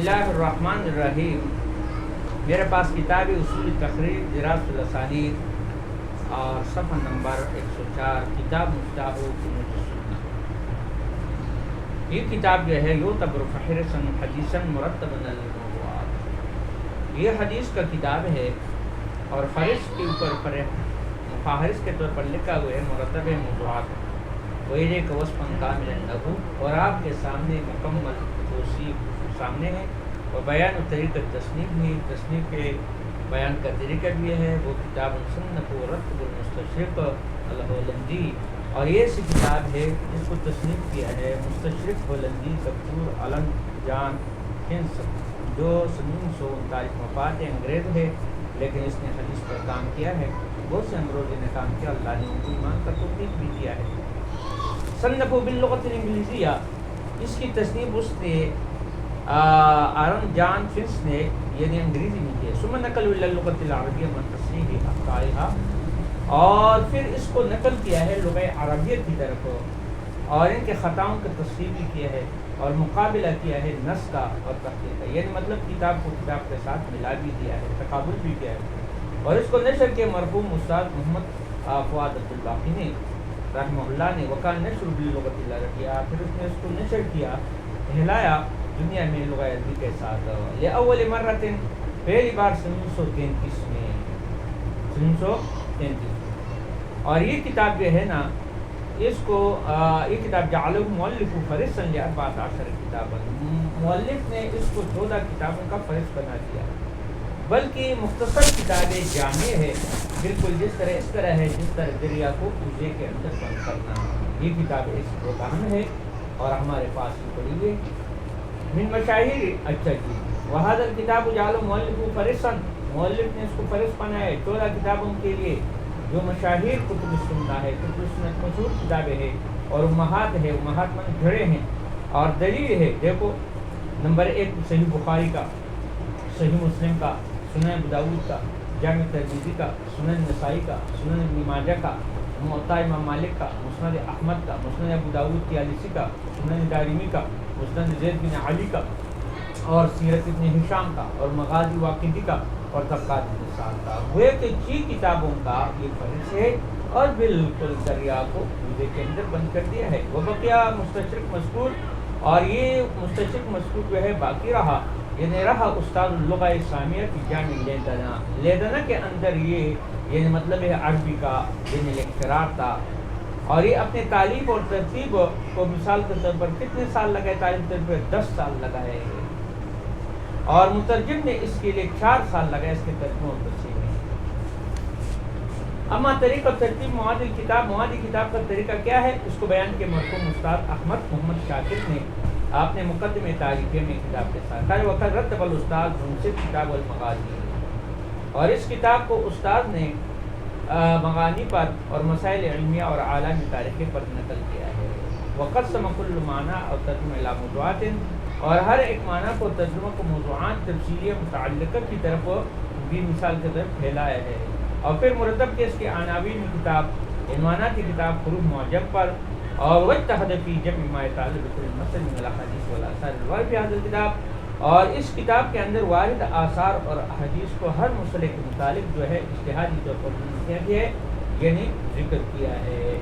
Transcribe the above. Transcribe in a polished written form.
اللہ الرحمن الرحیم. میرے پاس کتاب اصول تقریر دراسۃ الاسانید اور صفحہ نمبر 104 کتاب مفتاح کنوز السنہ. یہ کتاب جو ہے یعتبر فہرسا حدیثا مرتبا للموضوعات. یہ حدیث کا کتاب ہے اور فہرست کے اوپر فہرست کے طور پر لکھا ہوا ہے مرتب موضوعات. ویلیک وصفا کاملا لہو، اور آپ کے سامنے مکمل توصیف سامنے ہے، اور بیان و طریقہ تصنیف بھی، تصنیف کے بیان کا طریقہ بھی ہے. وہ کتاب صنف و رتب المستشرق الہولندی، اور یہ ایسی کتاب ہے جس کو تصنیف کیا ہے مستشرق ہولندی دکتور علن جان ہنس، جو 1939 وفات انگریز ہے، لیکن اس نے حدیث پر کام کیا ہے. بہت سے انگریزوں نے کام کیا، اللہ نے ان کو ایمان کا توفیق بھی کیا ہے. صنف باللغت الانگلیزیہ، اس کی تصنیف اس نے آرن جان فنس نے یعنی انگریزی میں کیا. ثم نقل الى اللغۃ العربیہ من تصحیح اخطائها، اور پھر اس کو نقل کیا ہے لغہ عربیت کی طرف، اور ان کے خطاؤں کا تصحیح بھی کیا ہے، اور مقابلہ کیا ہے نص کا اور تحقیق کا، یعنی مطلب کتاب کو کتاب کے ساتھ ملا بھی دیا ہے، تقابل بھی کیا ہے. اور اس کو نشر کے مرحوم استاد محمد فؤاد عبدالباقی نے رحمہ اللہ نے وکان نشر باللغۃ العربیہ، پھر اس نے اس کو نشر کیا، پھیلایا دنیا میں لغہ عربی کے ساتھ. لأول مرۃ، پہلی بار 1933 میں، 1933. اور یہ کتاب جو ہے نا، اس کو یہ کتاب جعلہ مؤلف فہرستا ل14 کتابا، مؤلف نے اس کو 14 کتابوں کا فہرست بنا دیا، بلکہ مختصر کتاب جامع ہے، بالکل اس طرح ہے جس طرح دریا کو کوزے کے اندر بند کرنا. یہ کتاب اس کو اہم ہے اور ہمارے پاس بھی پڑی ہوئی. من مشاہیر، اچھا جی، وہذا الکتاب جعلہ مؤلف فہرستا، مؤلف نے اس کو فہرست بنایا 14 کتابوں کے لیے جو مشاہیر کتب السنہ ہے، کتب السنت مشہور کتابیں ہیں، اور امہات ہے، امہات من گھڑے ہیں. اور دلیل ہے، دیکھو نمبر 1 صحیح بخاری کا، صحیح مسلم کا، سنن ابو داؤد کا، جامع ترمذی کا، سنن نسائی کا، سنن ابن ماجہ کا، موطا امام مالک کا، مسند احمد کا، مسند ابو داؤد طیالسی کا، سنن دارمی کا، مسند زید بن علی کا، اور سیرت ابن ہشام کا، اور مغازی واقدی کا، اور طبقات ابن سعد کا. ہوئے کہ 6 کتابوں کا یہ فہرست ہے، اور بالکل دریا کو کوزے کے اندر بند کر دیا ہے. وہ بقیہ مستشرق مذکور، اور یہ مستشرق مذکور جو ہے باقی رہا، یعنی رہا استاد اللغہ اسلامیہ کی جامع لیدنا. لیدنا کے اندر یہ یعنی مطلب ہے عربی کا یعنی لیکچرار تھا. اور یہ اپنے تعلیف اور ترتیب کو مثال کے طور پر کتنے سال لگائے تعلیف ترتیب پر؟ 10 سال لگائے. اور مترجم نے اس کے لیے 4 سال لگائے اس کے ترجمہ اور تفسیر میں. اما طریقہ ترتیب مواد الکتاب، مواد کتاب کا طریقہ کیا ہے؟ اس کو بیان کے مرحوم استاد احمد محمد شاکر نے آپ نے مقدمے تعریفے میں کتاب کے ساتھ کہا وقت رتب الاستاذ منصف کتاب المغازی، اور اس کتاب کو استاد نے مغانی پر اور مسائل علمیہ اور عالمی تاریخی پر نقل کیا ہے. وقسم کل معنی اور ترجمہ الی موضوعات، اور ہر ایک معنی کو ترجمہ کو موضوعات تفصیلی متعلقہ کی طرف بھی مثال کی طرف پھیلایا ہے. اور پھر مرتب کے اس کے عناوین کتاب عنوانات کی کتاب حروف معجم پر، اور واجتہد فی جمع ما یتعلق بکل مسئلہ من الاحادیث والآثار الواردہ فی هذا الکتاب، اور اس کتاب کے اندر وارد آثار اور احادیث کو ہر مسئلے کے متعلق جو ہے اجتہادی طور پر کیا گیا ہے، یعنی ذکر کیا ہے.